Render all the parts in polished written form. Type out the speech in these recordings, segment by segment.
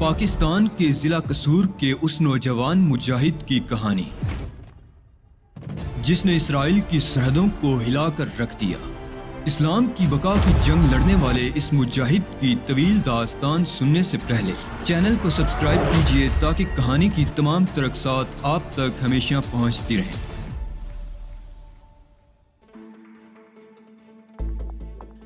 پاکستان کے ضلع قصور کے اس نوجوان مجاہد کی کہانی جس نے اسرائیل کی سرحدوں کو ہلا کر رکھ دیا۔ اسلام کی بقا کی جنگ لڑنے والے اس مجاہد کی طویل داستان سننے سے پہلے چینل کو سبسکرائب کیجیے تاکہ کہانی کی تمام ترقصات آپ تک ہمیشہ پہنچتی رہیں۔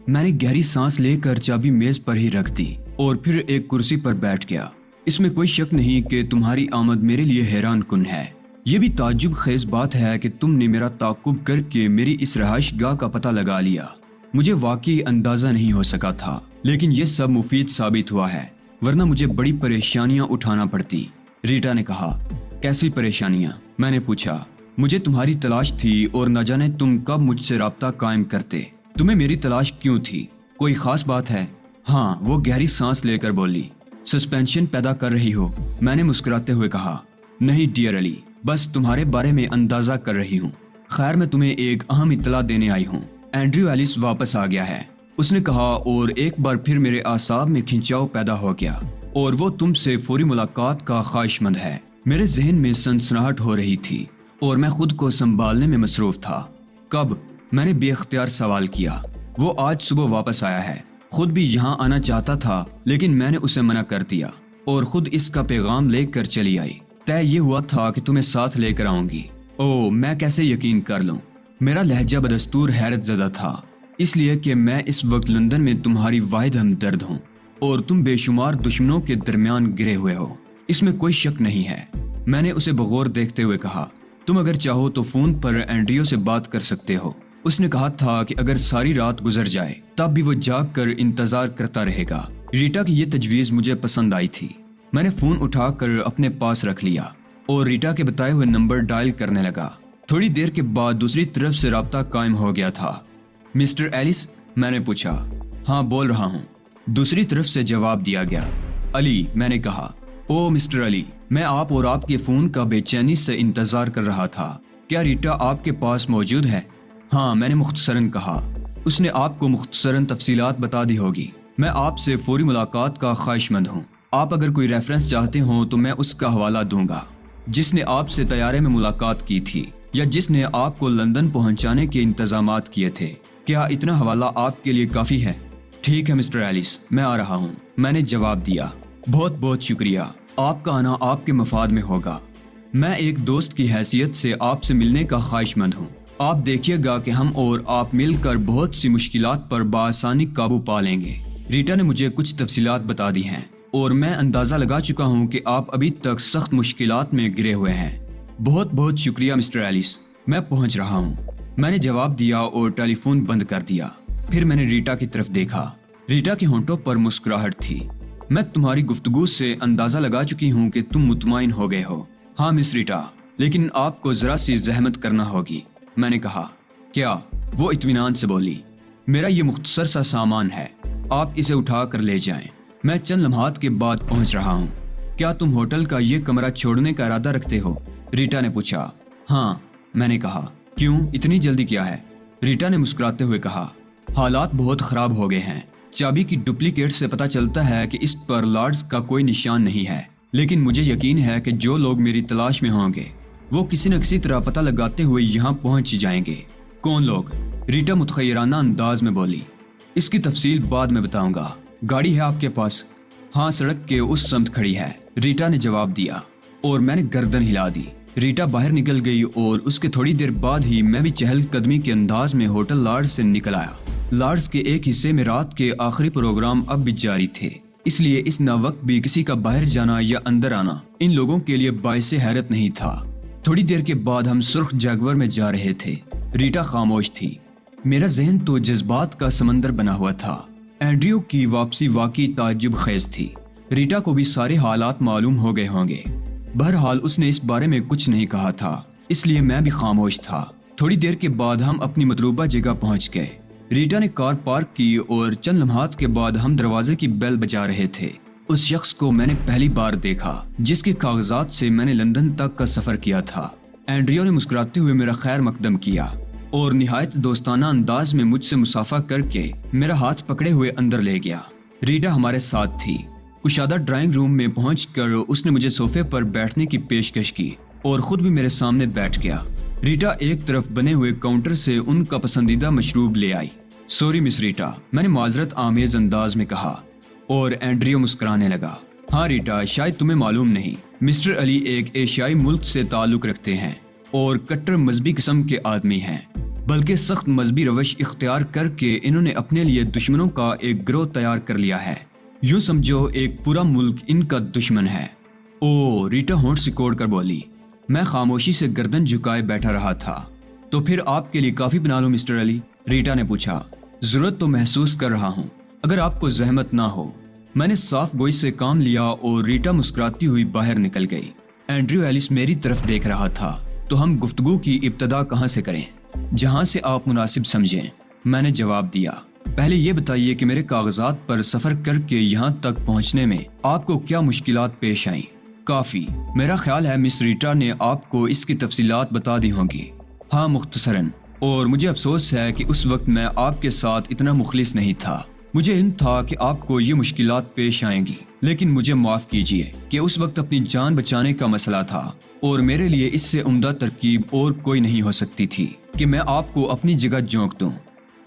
میں نے گہری سانس لے کر چابی میز پر ہی رکھ دی اور پھر ایک کرسی پر بیٹھ گیا۔ اس میں کوئی شک نہیں کہ تمہاری آمد میرے لیے حیران کن ہے۔ یہ بھی تعجب خیز بات ہے کہ تم نے میرا تعاقب کر کے میری اس رہائش گاہ کا پتہ لگا لیا۔ مجھے واقعی اندازہ نہیں ہو سکا تھا، لیکن یہ سب مفید ثابت ہوا ہے، ورنہ مجھے بڑی پریشانیاں اٹھانا پڑتی۔ ریٹا نے کہا۔ کیسی پریشانیاں؟ میں نے پوچھا۔ مجھے تمہاری تلاش تھی اور نہ جانے تم کب مجھ سے رابطہ قائم کرتے۔ تمہیں میری تلاش کیوں تھی؟ کوئی خاص بات ہے؟ ہاں، وہ گہری سانس لے کر بولی۔ سسپینشن پیدا کر رہی ہو؟ میں نے مسکراتے ہوئے کہا۔ نہیں ڈیئر علی، بس تمہارے بارے میں اندازہ کر رہی ہوں۔ خیر، میں تمہیں ایک اہم اطلاع دینے آئی ہوں۔ اینڈریو ایلس واپس آ گیا ہے، اس نے کہا، اور ایک بار پھر میرے اعصاب میں کھنچاؤ پیدا ہو گیا، اور وہ تم سے فوری ملاقات کا خواہش مند ہے۔ میرے ذہن میں سنسناہٹ ہو رہی تھی اور میں خود کو سنبھالنے میں مصروف تھا۔ کب؟ میں نے بے اختیار سوال کیا۔ وہ آج صبح واپس آیا ہے، خود بھی یہاں آنا چاہتا تھا لیکن میں نے اسے منع کر دیا اور خود اس کا پیغام لے کر چلی آئی۔ طے یہ ہوا تھا کہ تمہیں ساتھ لے کر آؤں گی۔ اوہ، میں کیسے یقین کر لوں؟ میرا لہجہ بدستور حیرت زدہ تھا، اس لیے کہ میں اس وقت لندن میں تمہاری واحد ہمدرد ہوں اور تم بے شمار دشمنوں کے درمیان گرے ہوئے ہو، اس میں کوئی شک نہیں ہے۔ میں نے اسے بغور دیکھتے ہوئے کہا، تم اگر چاہو تو فون پر اینڈریو سے بات کر سکتے ہو۔ اس نے کہا تھا کہ اگر ساری رات گزر جائے تب بھی وہ جاگ کر انتظار کرتا رہے گا۔ ریٹا کی یہ تجویز مجھے پسند آئی تھی۔ میں نے فون اٹھا کر اپنے پاس رکھ لیا اور ریٹا کے بتائے ہوئے نمبر ڈائل کرنے لگا۔ تھوڑی دیر کے بعد دوسری طرف سے رابطہ قائم ہو گیا تھا۔ Mister Ellis? میں نے پوچھا۔ ہاں، بول رہا ہوں، دوسری طرف سے جواب دیا گیا۔ علی؟ میں نے کہا۔ او مسٹر علی، میں آپ اور آپ کے فون کا بے چینی سے انتظار کر رہا تھا۔ کیا ریٹا آپ کے پاس موجود ہے؟ ہاں، میں نے مختصراً کہا۔ اس نے آپ کو مختصراً تفصیلات بتا دی ہوگی۔ میں آپ سے فوری ملاقات کا خواہش مند ہوں۔ آپ اگر کوئی ریفرنس چاہتے ہوں تو میں اس کا حوالہ دوں گا، جس نے آپ سے طیارے میں ملاقات کی تھی یا جس نے آپ کو لندن پہنچانے کے انتظامات کیے تھے۔ کیا اتنا حوالہ آپ کے لیے کافی ہے؟ ٹھیک ہے مسٹر ایلس، میں آ رہا ہوں، میں نے جواب دیا۔ بہت بہت شکریہ، آپ کا آنا آپ کے مفاد میں ہوگا۔ میں ایک دوست کی حیثیت سے آپ سے ملنے کا خواہش مند ہوں۔ آپ دیکھیے گا کہ ہم اور آپ مل کر بہت سی مشکلات پر بآسانی قابو پا لیں گے۔ ریٹا نے مجھے کچھ تفصیلات بتا دی ہیں اور میں اندازہ لگا چکا ہوں کہ آپ ابھی تک سخت مشکلات میں گرے ہوئے ہیں۔ بہت بہت شکریہ مسٹر ایلس، میں پہنچ رہا ہوں، میں نے جواب دیا اور ٹیلی فون بند کر دیا۔ پھر میں نے ریٹا کی طرف دیکھا۔ ریٹا کے ہونٹوں پر مسکراہٹ تھی۔ میں تمہاری گفتگو سے اندازہ لگا چکی ہوں کہ تم مطمئن ہو گئے ہو۔ ہاں مس ریٹا، لیکن آپ کو ذرا سی زحمت کرنا ہوگی، میں نے کہا۔ کیا؟ وہ اطمینان سے بولی۔ میرا یہ مختصر سا سامان ہے، آپ اسے اٹھا کر لے جائیں، میں چند لمحات کے بعد پہنچ رہا ہوں۔ کیا تم ہوٹل کا یہ کمرہ چھوڑنے کا ارادہ رکھتے ہو؟ ریٹا نے پوچھا۔ ہاں، میں نے کہا۔ کیوں؟ اتنی جلدی کیا ہے؟ ریٹا نے مسکراتے ہوئے کہا۔ حالات بہت خراب ہو گئے ہیں۔ چابی کی ڈپلیکیٹ سے پتہ چلتا ہے کہ اس پر لارڈز کا کوئی نشان نہیں ہے، لیکن مجھے یقین ہے کہ جو لوگ میری تلاش میں ہوں گے وہ کسی نہ کسی طرح پتہ لگاتے ہوئے یہاں پہنچ جائیں گے۔ کون لوگ؟ ریٹا متخیرانہ انداز میں بولی۔ اس کی تفصیل بعد میں بتاؤں گا۔ گاڑی ہے آپ کے پاس؟ ہاں، سڑک کے اس سمت کھڑی ہے، ریٹا نے جواب دیا اور میں نے گردن ہلا دی۔ ریٹا باہر نکل گئی اور اس کے تھوڑی دیر بعد ہی میں بھی چہل قدمی کے انداز میں ہوٹل لارڈز سے نکل آیا۔ لارڈز کے ایک حصے میں رات کے آخری پروگرام اب بھی جاری تھے، اس لیے اس ناوقت بھی کسی کا باہر جانا یا اندر آنا ان لوگوں کے لیے باعث حیرت نہیں تھا۔ تھوڑی دیر کے بعد ہم سرخ جیگور میں جا رہے تھے۔ ریٹا خاموش تھی۔ میرا ذہن تو جذبات کا سمندر بنا ہوا تھا۔ اینڈریو کی واپسی واقعی تعجب خیز تھی۔ ریٹا کو بھی سارے حالات معلوم ہو گئے ہوں گے، بہرحال اس نے اس بارے میں کچھ نہیں کہا تھا، اس لیے میں بھی خاموش تھا۔ تھوڑی دیر کے بعد ہم اپنی مطلوبہ جگہ پہنچ گئے۔ ریٹا نے کار پارک کی اور چند لمحات کے بعد ہم دروازے کی بیل بجا رہے تھے۔ اس شخص کو میں نے پہلی بار دیکھا جس کے کاغذات سے میں نے لندن تک کا سفر کیا تھا۔ اینڈریو نے مسکراتے ہوئے میرا خیر مقدم کیا اور نہایت دوستانہ انداز میں مجھ سے مصافحہ کر کے میرا ہاتھ پکڑے ہوئے اندر لے گیا۔ ریٹا ہمارے ساتھ تھی کشادہ ڈرائنگ روم میں پہنچ کر اس نے مجھے صوفے پر بیٹھنے کی پیشکش کی اور خود بھی میرے سامنے بیٹھ گیا۔ ریٹا ایک طرف بنے ہوئے کاؤنٹر سے ان کا پسندیدہ مشروب لے آئی۔ سوری مس ریٹا، میں نے معذرت آمیز انداز میں کہا اور اینڈریو مسکرانے لگا۔ ہاں ریٹا، شاید تمہیں معلوم نہیں، مسٹر علی ایک ایشیائی ملک سے تعلق رکھتے ہیں اور کٹر مذہبی قسم کے آدمی ہیں، بلکہ سخت مذہبی روش اختیار کر کے انہوں نے اپنے لیے دشمنوں کا ایک گروہ تیار کر لیا ہے۔ یوں سمجھو ایک پورا ملک ان کا دشمن ہے۔ او، ریٹا ہونٹ سکوڑ کر بولی۔ میں خاموشی سے گردن جھکائے بیٹھا رہا تھا۔ تو پھر آپ کے لیے کافی بنا لوں مسٹر علی؟ ریٹا نے پوچھا۔ ضرورت تو محسوس کر رہا ہوں، اگر آپ کو زحمت نہ ہو۔ میں نے صاف گوئی سے کام لیا اور ریٹا مسکراتی ہوئی باہر نکل گئی۔ اینڈریو ایلس میری طرف دیکھ رہا تھا۔ تو ہم گفتگو کی ابتدا کہاں سے کریں؟ جہاں سے آپ مناسب سمجھیں، میں نے جواب دیا۔ پہلے یہ بتائیے کہ میرے کاغذات پر سفر کر کے یہاں تک پہنچنے میں آپ کو کیا مشکلات پیش آئیں؟ کافی، میرا خیال ہے مس ریٹا نے آپ کو اس کی تفصیلات بتا دی ہوں گی۔ ہاں، مختصراً، اور مجھے افسوس ہے کہ اس وقت میں آپ کے ساتھ اتنا مخلص نہیں تھا۔ مجھے علم تھا کہ آپ کو یہ مشکلات پیش آئیں گی، لیکن مجھے معاف کیجیے کہ اس وقت اپنی جان بچانے کا مسئلہ تھا اور میرے لیے اس سے عمدہ ترکیب اور کوئی نہیں ہو سکتی تھی کہ میں آپ کو اپنی جگہ جھونک دوں۔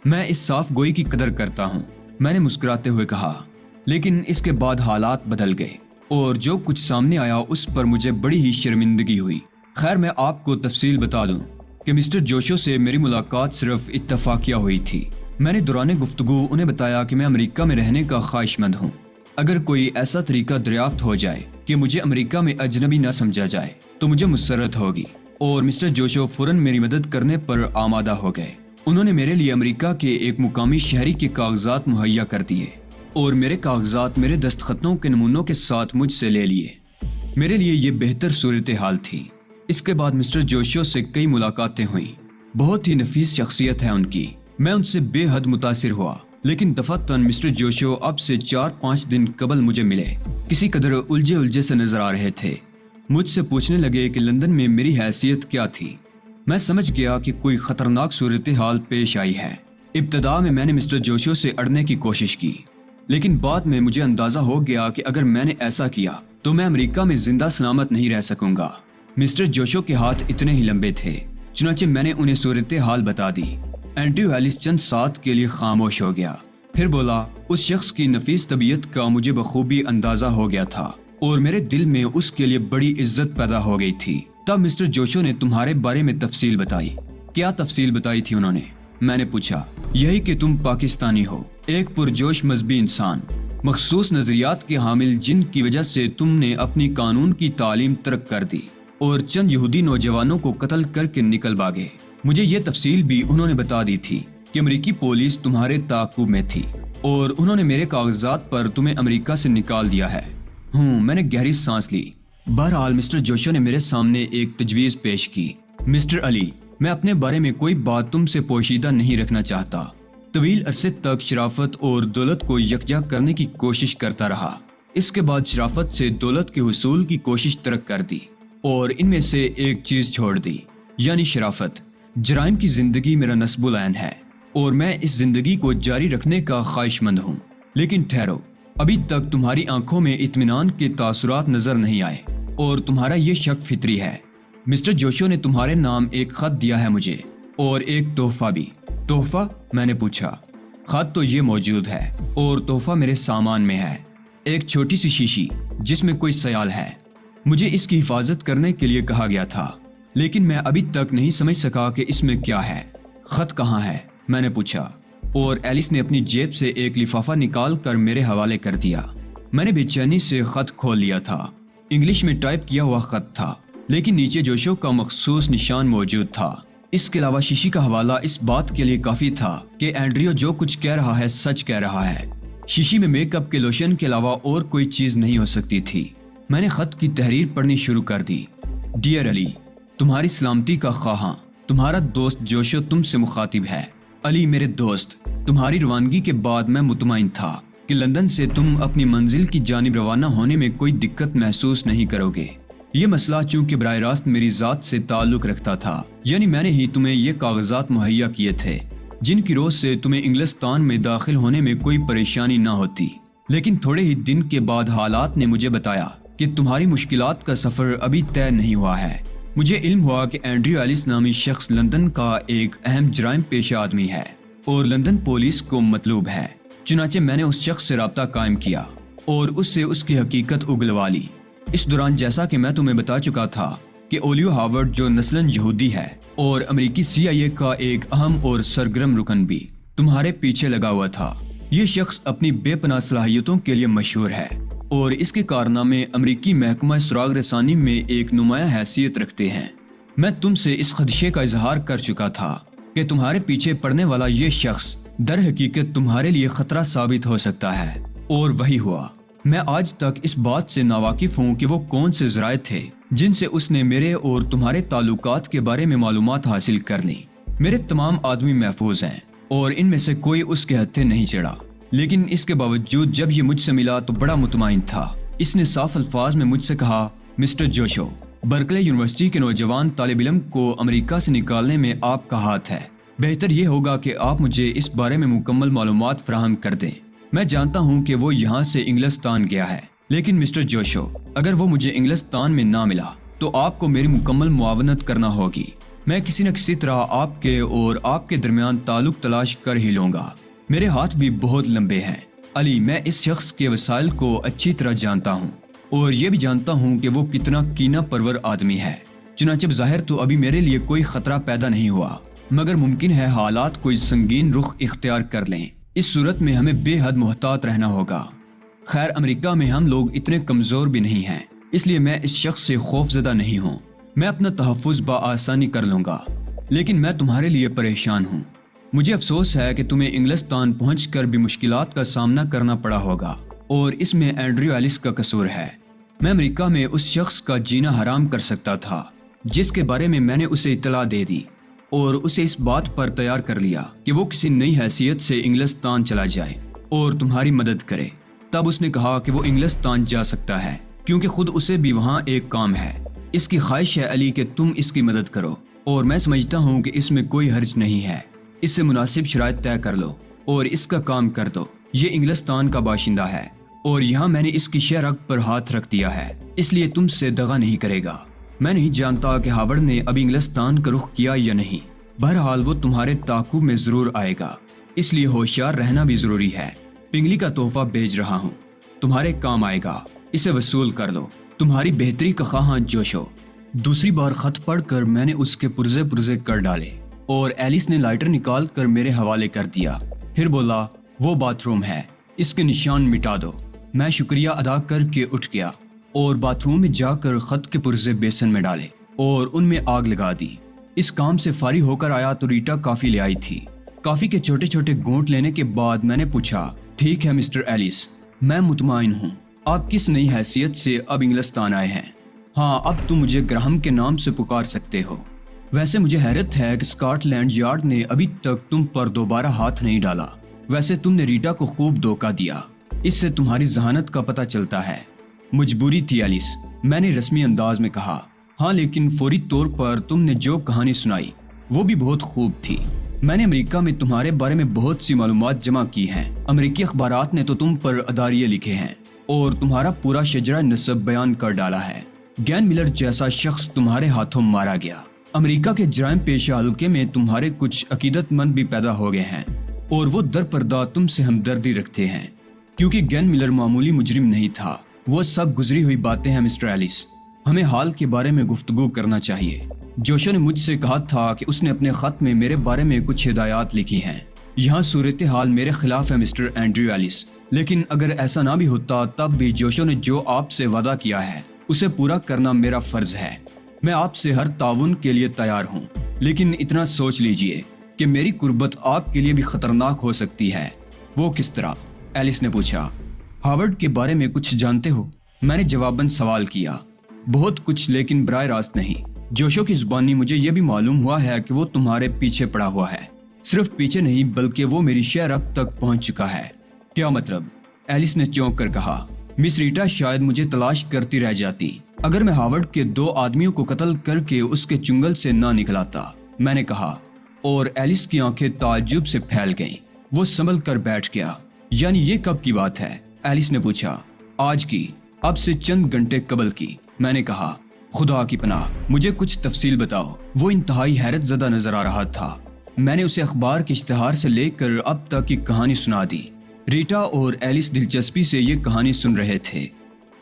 میں اس صاف گوئی کی قدر کرتا ہوں، میں نے مسکراتے ہوئے کہا، لیکن اس کے بعد حالات بدل گئے اور جو کچھ سامنے آیا اس پر مجھے بڑی ہی شرمندگی ہوئی۔ خیر، میں آپ کو تفصیل بتا دوں کہ مسٹر جوشو سے میری ملاقات صرف اتفاقیہ ہوئی تھی۔ میں نے دوران گفتگو انہیں بتایا کہ میں امریکہ میں رہنے کا خواہش مند ہوں۔ اگر کوئی ایسا طریقہ دریافت ہو جائے کہ مجھے امریکہ میں اجنبی نہ سمجھا جائے تو مجھے مسرت ہوگی، اور مسٹر جوشو فوراً میری مدد کرنے پر آمادہ ہو گئے۔ انہوں نے میرے لیے امریکہ کے ایک مقامی شہری کے کاغذات مہیا کر دیے اور میرے کاغذات میرے دستخطوں کے نمونوں کے ساتھ مجھ سے لے لیے۔ میرے لیے یہ بہتر صورتحال تھی۔ اس کے بعد مسٹر جوشو سے کئی ملاقاتیں ہوئیں۔ بہت ہی نفیس شخصیت ہے ان کی، میں ان سے بے حد متاثر ہوا، لیکن دفعتاً مسٹر جوشو اب سے 4-5 دن قبل مجھے ملے، کسی قدر الجھے سے نظر آ رہے تھے۔ مجھ سے پوچھنے لگے کہ لندن میں میری حیثیت کیا تھی۔ میں سمجھ گیا کہ کوئی خطرناک صورتحال پیش آئی ہے۔ ابتدا میں نے مسٹر جوشو سے اڑنے کی کوشش کی، لیکن بعد میں مجھے اندازہ ہو گیا کہ اگر میں نے ایسا کیا تو میں امریکہ میں زندہ سلامت نہیں رہ سکوں گا۔ مسٹر جوشو کے ہاتھ اتنے ہی لمبے تھے، چنانچہ میں نے انہیں صورتحال بتا دی۔ اینڈریو ایلس چند ساتھ کے لیے خاموش ہو گیا، پھر بولا، اس شخص کی نفیس طبیعت کا مجھے بخوبی اندازہ ہو گیا تھا اور میرے دل میں اس کے لیے بڑی عزت پیدا ہو گئی تھی۔ تب مسٹر جوشو نے تمہارے بارے میں تفصیل بتائی۔ کیا تفصیل بتائی تھی انہوں نے؟ میں نے پوچھا۔ یہی کہ تم پاکستانی ہو، ایک پرجوش مذہبی انسان، مخصوص نظریات کے حامل، جن کی وجہ سے تم نے اپنی قانون کی تعلیم ترک کر دی اور چند یہودی نوجوانوں کو قتل کر کے نکل بھاگے۔ مجھے یہ تفصیل بھی انہوں نے بتا دی تھی کہ امریکی پولیس تمہارے تعاقب میں تھی اور انہوں نے میرے کاغذات پر تمہیں امریکہ سے نکال دیا ہے۔ میں نے گہری سانس لی۔ بہرحال مسٹر جوشو نے میرے سامنے ایک تجویز پیش کی۔ مسٹر علی، میں اپنے بارے میں کوئی بات تم سے پوشیدہ نہیں رکھنا چاہتا۔ طویل عرصے تک شرافت اور دولت کو یکجا کرنے کی کوشش کرتا رہا۔ اس کے بعد شرافت سے دولت کے حصول کی کوشش ترک کر دی اور ان میں سے ایک چیز چھوڑ دی، یعنی شرافت۔ جرائم کی زندگی میرا نصب العین ہے اور میں اس زندگی کو جاری رکھنے کا خواہش مند ہوں۔ لیکن ٹھہرو، ابھی تک تمہاری آنکھوں میں اطمینان کے تاثرات نظر نہیں آئے اور تمہارا یہ شک فطری ہے۔ مسٹر جوشو نے تمہارے نام ایک خط دیا ہے مجھے، اور ایک تحفہ بھی۔ تحفہ؟ میں نے پوچھا۔ خط تو یہ موجود ہے اور تحفہ میرے سامان میں ہے، ایک چھوٹی سی شیشی جس میں کوئی سیال ہے۔ مجھے اس کی حفاظت کرنے کے لیے کہا گیا تھا، لیکن میں ابھی تک نہیں سمجھ سکا کہ اس میں کیا ہے۔ خط کہاں ہے؟ میں نے پوچھا، اور ایلس نے اپنی جیب سے ایک لفافہ نکال کر میرے حوالے کر دیا۔ میں نے بے چینی سے خط کھول لیا تھا۔ انگلش میں ٹائپ کیا ہوا خط تھا، لیکن نیچے جوشو کا مخصوص نشان موجود تھا۔ اس کے علاوہ شیشی کا حوالہ اس بات کے لیے کافی تھا کہ اینڈریو جو کچھ کہہ رہا ہے سچ کہہ رہا ہے۔ شیشی میں میک اپ کے لوشن کے علاوہ اور کوئی چیز نہیں ہو سکتی تھی۔ میں نے خط کی تحریر پڑھنی شروع کر دی۔ ڈیئر علی، تمہاری سلامتی کا خواہاں، تمہارا دوست جوشو تم سے مخاطب ہے۔ علی میرے دوست، تمہاری روانگی کے بعد میں مطمئن تھا کہ لندن سے تم اپنی منزل کی جانب روانہ ہونے میں کوئی دقت محسوس نہیں کرو گے۔ یہ مسئلہ چونکہ براہ راست میری ذات سے تعلق رکھتا تھا، یعنی میں نے ہی تمہیں یہ کاغذات مہیا کیے تھے جن کی روز سے تمہیں انگلستان میں داخل ہونے میں کوئی پریشانی نہ ہوتی۔ لیکن تھوڑے ہی دن کے بعد حالات نے مجھے بتایا کہ تمہاری مشکلات کا سفر ابھی طے نہیں ہوا ہے۔ مجھے علم ہوا کہ اینڈریو ایلس نامی شخص لندن کا ایک اہم جرائم پیشہ آدمی ہے اور لندن پولیس کو مطلوب ہے۔ چنانچہ میں نے اس شخص سے رابطہ قائم کیا اور اس سے اس کی حقیقت اگلوا لی۔ اس دوران جیسا کہ میں تمہیں بتا چکا تھا کہ اولیو ہاورڈ جو نسلاً یہودی ہے اور امریکی CIA کا ایک اہم اور سرگرم رکن بھی تمہارے پیچھے لگا ہوا تھا۔ یہ شخص اپنی بے پناہ صلاحیتوں کے لیے مشہور ہے اور اس کے کارنامے امریکی محکمہ سراغ رسانی میں ایک نمایاں حیثیت رکھتے ہیں۔ میں تم سے اس خدشے کا اظہار کر چکا تھا کہ تمہارے پیچھے پڑنے والا یہ شخص در حقیقت تمہارے لیے خطرہ ثابت ہو سکتا ہے، اور وہی ہوا۔ میں آج تک اس بات سے ناواقف ہوں کہ وہ کون سے ذرائع تھے جن سے اس نے میرے اور تمہارے تعلقات کے بارے میں معلومات حاصل کر لیں۔ میرے تمام آدمی محفوظ ہیں اور ان میں سے کوئی اس کے ہتھے نہیں چڑھا، لیکن اس کے باوجود جب یہ مجھ سے ملا تو بڑا مطمئن تھا۔ اس نے صاف الفاظ میں مجھ سے کہا، مسٹر جوشو، برکلے یونیورسٹی کے نوجوان طالب علم کو امریکہ سے نکالنے میں آپ کا ہاتھ ہے۔ بہتر یہ ہوگا کہ آپ مجھے اس بارے میں مکمل معلومات فراہم کر دیں۔ میں جانتا ہوں کہ وہ یہاں سے انگلستان گیا ہے، لیکن مسٹر جوشو، اگر وہ مجھے انگلستان میں نہ ملا تو آپ کو میری مکمل معاونت کرنا ہوگی۔ میں کسی نہ کسی طرح آپ کے اور آپ کے درمیان تعلق تلاش کر ہی لوں گا۔ میرے ہاتھ بھی بہت لمبے ہیں علی، میں اس شخص کے وسائل کو اچھی طرح جانتا ہوں اور یہ بھی جانتا ہوں کہ وہ کتنا کینہ پرور آدمی ہے۔ چنانچہ بظاہر تو ابھی میرے لیے کوئی خطرہ پیدا نہیں ہوا، مگر ممکن ہے حالات کوئی سنگین رخ اختیار کر لیں۔ اس صورت میں ہمیں بے حد محتاط رہنا ہوگا۔ خیر، امریکہ میں ہم لوگ اتنے کمزور بھی نہیں ہیں، اس لیے میں اس شخص سے خوف زدہ نہیں ہوں۔ میں اپنا تحفظ بآسانی کر لوں گا، لیکن میں تمہارے لیے پریشان ہوں۔ مجھے افسوس ہے کہ تمہیں انگلستان پہنچ کر بھی مشکلات کا سامنا کرنا پڑا ہوگا، اور اس میں اینڈریو ایلس کا قصور ہے۔ میں امریکہ میں اس شخص کا جینا حرام کر سکتا تھا جس کے بارے میں نے اسے اطلاع دے دی، اور اسے اس بات پر تیار کر لیا کہ وہ کسی نئی حیثیت سے انگلستان چلا جائے اور تمہاری مدد کرے۔ تب اس نے کہا کہ وہ انگلستان جا سکتا ہے کیونکہ خود اسے بھی وہاں ایک کام ہے۔ اس کی خواہش ہے علی کہ تم اس کی مدد کرو، اور میں سمجھتا ہوں کہ اس میں کوئی حرج نہیں ہے۔ اس سے مناسب شرائط طے کر لو اور اس کا کام کر دو۔ یہ انگلستان کا باشندہ ہے اور یہاں میں نے اس کی شہرت پر ہاتھ رکھ دیا ہے، اس لیے تم سے دغا نہیں کرے گا۔ میں نہیں جانتا کہ ہاورڈ نے ابھی انگلستان کا رخ کیا یا نہیں، بہرحال وہ تمہارے تعاقب میں ضرور آئے گا، اس لیے ہوشیار رہنا بھی ضروری ہے۔ پنگلی کا تحفہ بھیج رہا ہوں، تمہارے کام آئے گا، اسے وصول کر لو۔ تمہاری بہتری کا خواہاں جوشو۔ دوسری بار خط پڑھ کر میں نے اس کے پرزے پرزے کر ڈالے اور ایلس نے لائٹر نکال کر میرے حوالے کر دیا۔ پھر بولا، وہ باتھ روم ہے، اس کے نشان مٹا دو۔ میں شکریہ ادا کر کے اٹھ گیا اور باتھ روم میں جا کر خط کے پرزے بیسن میں ڈالے اور ان میں آگ لگا دی۔ اس کام سے فارغ ہو کر آیا تو ریٹا کافی لے آئی تھی۔ کافی کے چھوٹے چھوٹے گھونٹ لینے کے بعد میں نے پوچھا، ٹھیک ہے مسٹر ایلس، میں مطمئن ہوں۔ آپ کس نئی حیثیت سے اب انگلستان آئے ہیں؟ ہاں، اب تم مجھے گراہم کے نام سے پکار سکتے ہو۔ ویسے مجھے حیرت ہے کہ اسکاٹ لینڈ یارڈ نے ابھی تک تم پر دوبارہ ہاتھ نہیں ڈالا۔ ویسے تم نے ریٹا کو خوب دھوکہ دیا، اس سے تمہاری ذہانت کا پتہ چلتا ہے۔ مجبوری تھی ایلس، میں نے رسمی انداز میں کہا۔ ہاں، لیکن فوری طور پر تم نے جو کہانی سنائی وہ بھی بہت خوب تھی۔ میں نے امریکہ میں تمہارے بارے میں بہت سی معلومات جمع کی ہیں۔ امریکی اخبارات نے تو تم پر اداریے لکھے ہیں اور تمہارا پورا شجرہ نسب بیان کر ڈالا ہے۔ گین ملر جیسا شخص تمہارے ہاتھوں مارا گیا۔ امریکہ کے جرائم پیشہ حلقے میں تمہارے کچھ عقیدت مند بھی پیدا ہو گئے ہیں اور وہ در پردہ تم سے ہمدردی رکھتے ہیں، کیونکہ گین ملر معمولی مجرم نہیں تھا۔ وہ سب گزری ہوئی باتیں ہیں مسٹر ایلس، ہمیں حال کے بارے میں گفتگو کرنا چاہیے۔ جوشو نے مجھ سے کہا تھا کہ اس نے اپنے خط میں میرے بارے میں کچھ ہدایات لکھی ہیں۔ یہاں صورتحال میرے خلاف ہے مسٹر اینڈریو ایلس، لیکن اگر ایسا نہ بھی ہوتا تب بھی جوشو نے جو آپ سے وعدہ کیا ہے اسے پورا کرنا میرا فرض ہے۔ میں آپ سے ہر تعاون کے لیے تیار ہوں، لیکن اتنا سوچ لیجئے کہ میری قربت آپ کے لیے بھی خطرناک ہو سکتی ہے۔ وہ کس طرح؟ ایلس نے پوچھا۔ ہاورڈ کے بارے میں کچھ جانتے ہو؟ میں نے جواباً سوال کیا۔ بہت کچھ، لیکن براہ راست نہیں۔ جوشو کی زبانی مجھے یہ بھی معلوم ہوا ہے کہ وہ تمہارے پیچھے پڑا ہوا ہے۔ صرف پیچھے نہیں بلکہ وہ میری شہر اب تک پہنچ چکا ہے۔ کیا مطلب؟ ایلس نے چونک کر کہا۔ مس ریٹا شاید مجھے تلاش کرتی رہ جاتی اگر میں ہاورڈ کے 2 آدمیوں کو قتل کر کے اس کے چنگل سے نہ نکلاتا، میں نے کہا، اور ایلس کی آنکھیں تعجب سے پھیل گئیں۔ وہ سنبھل کر بیٹھ گیا۔ یعنی یہ کب کی بات ہے؟ ایلس نے پوچھا۔ آج کی، اب سے چند گھنٹے قبل کی۔ میں نے کہا، خدا کی پناہ، مجھے کچھ تفصیل بتاؤ۔ وہ انتہائی حیرت زدہ نظر آ رہا تھا۔ میں نے اسے اخبار کے اشتہار سے لے کر اب تک کی کہانی سنا دی۔ ریٹا اور ایلس دلچسپی سے یہ کہانی سن رہے تھے۔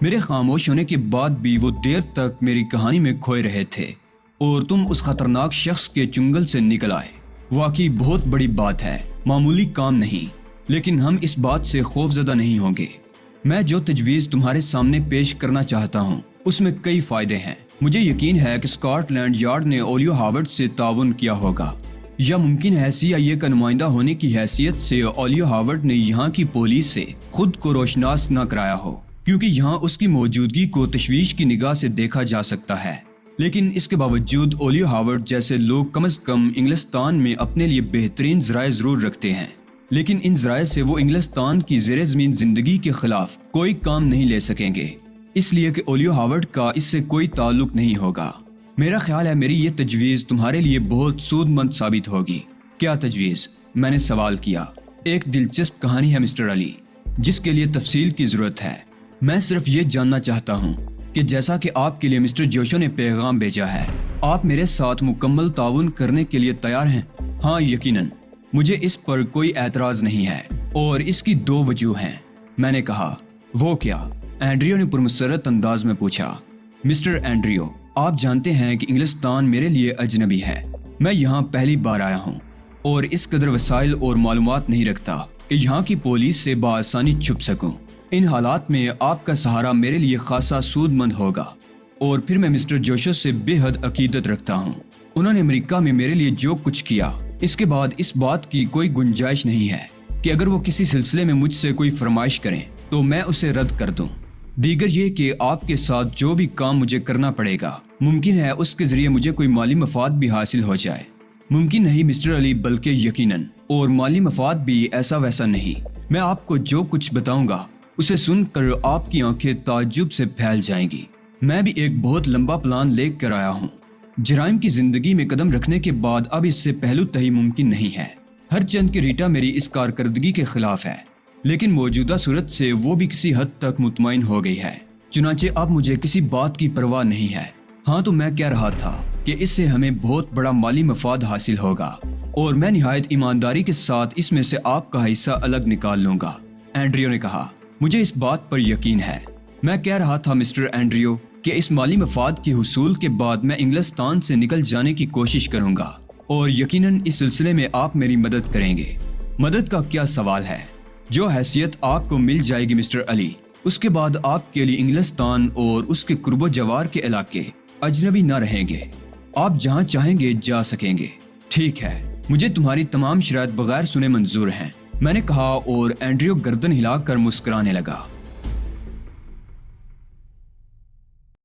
میرے خاموش ہونے کے بعد بھی وہ دیر تک میری کہانی میں کھوئے رہے تھے۔ اور تم اس خطرناک شخص کے چنگل سے نکل آئے۔ واقعی بہت بڑی بات ہے، معمولی کام نہیں، لیکن ہم اس بات سے خوف زدہ نہیں ہوں گے۔ میں جو تجویز تمہارے سامنے پیش کرنا چاہتا ہوں اس میں کئی فائدے ہیں۔ مجھے یقین ہے کہ اسکاٹ لینڈ یارڈ نے اولیو ہاورڈ سے تعاون کیا ہوگا، یا ممکن ہے CIA کا نمائندہ ہونے کی حیثیت سے اولیو ہاورڈ نے یہاں کی پولیس سے خود کو روشناس نہ کرایا ہو، کیونکہ یہاں اس کی موجودگی کو تشویش کی نگاہ سے دیکھا جا سکتا ہے۔ لیکن اس کے باوجود اولیو ہاورڈ جیسے لوگ کم از کم انگلستان میں اپنے لیے بہترین ذرائع ضرور رکھتے ہیں، لیکن ان ذرائع سے وہ انگلستان کی زیر زمین زندگی کے خلاف کوئی کام نہیں لے سکیں گے، اس لیے کہ اولیو ہاورڈ کا اس سے کوئی تعلق نہیں ہوگا۔ میرا خیال ہے میری یہ تجویز تمہارے لیے بہت سود مند ثابت ہوگی۔ کیا تجویز؟ میں نے سوال کیا۔ ایک دلچسپ کہانی ہے مسٹر علی، جس کے لیے تفصیل کی ضرورت ہے۔ میں صرف یہ جاننا چاہتا ہوں کہ جیسا کہ آپ کے لیے مسٹر جوشو نے پیغام بھیجا ہے، آپ میرے ساتھ مکمل تعاون کرنے کے لیے تیار ہیں؟ ہاں، یقیناً، مجھے اس پر کوئی اعتراض نہیں ہے، اور اس کی دو وجوہ ہیں۔ میں نے کہا، وہ کیا؟ اینڈریو نے پرمسرت انداز میں پوچھا۔ مسٹر اینڈریو، آپ جانتے ہیں کہ انگلستان میرے لیے اجنبی ہے۔ میں یہاں پہلی بار آیا ہوں اور اس قدر وسائل اور معلومات نہیں رکھتا کہ یہاں کی پولیس سے بآسانی چھپ سکوں۔ ان حالات میں آپ کا سہارا میرے لیے خاصا سود مند ہوگا، اور پھر میں مسٹر جوشو سے بے حد عقیدت رکھتا ہوں۔ انہوں نے امریکہ میں میرے لیے جو کچھ کیا، اس کے بعد اس بات کی کوئی گنجائش نہیں ہے کہ اگر وہ کسی سلسلے میں مجھ سے کوئی فرمائش کریں تو میں اسے رد کر دوں۔ دیگر یہ کہ آپ کے ساتھ جو بھی کام مجھے کرنا پڑے گا، ممکن ہے اس کے ذریعے مجھے کوئی مالی مفاد بھی حاصل ہو جائے۔ ممکن نہیں مسٹر علی، بلکہ یقیناً، اور مالی مفاد بھی ایسا ویسا نہیں۔ میں آپ کو جو کچھ بتاؤں گا اسے سن کر آپ کی آنکھیں تعجب سے پھیل جائیں گی۔ میں بھی ایک بہت لمبا پلان لے کر آیا ہوں۔ جرائم کی زندگی میں قدم رکھنے کے بعد اب اس سے پہلو تہی ممکن نہیں ہے۔ ہر چند کی ریٹا میری اس کارکردگی کے خلاف ہے، لیکن موجودہ صورت سے وہ بھی کسی حد تک مطمئن ہو گئی ہے۔ چنانچہ اب مجھے کسی بات کی پرواہ نہیں ہے۔ ہاں، تو میں کہہ رہا تھا کہ اس سے ہمیں بہت بڑا مالی مفاد حاصل ہوگا، اور میں نہایت ایمانداری کے ساتھ اس میں سے آپ کا حصہ الگ نکال لوں گا۔ اینڈریو نے کہا، مجھے اس بات پر یقین ہے۔ میں کہہ رہا تھا مسٹر اینڈریو کہ اس مالی مفاد کے حصول کے بعد میں انگلستان سے نکل جانے کی کوشش کروں گا، اور یقیناً اس سلسلے میں آپ میری مدد کریں گے۔ مدد کا کیا سوال ہے؟ جو حیثیت آپ کو مل جائے گی مسٹر علی، اس کے بعد آپ کے لیے انگلستان اور اس کے قرب و جوار کے علاقے اجنبی نہ رہیں گے۔ آپ جہاں چاہیں گے جا سکیں گے۔ ٹھیک ہے، مجھے تمہاری تمام شرائط بغیر سنے منظور ہیں، میں نے کہا، اور اینڈریو گردن ہلا کر مسکرانے لگا۔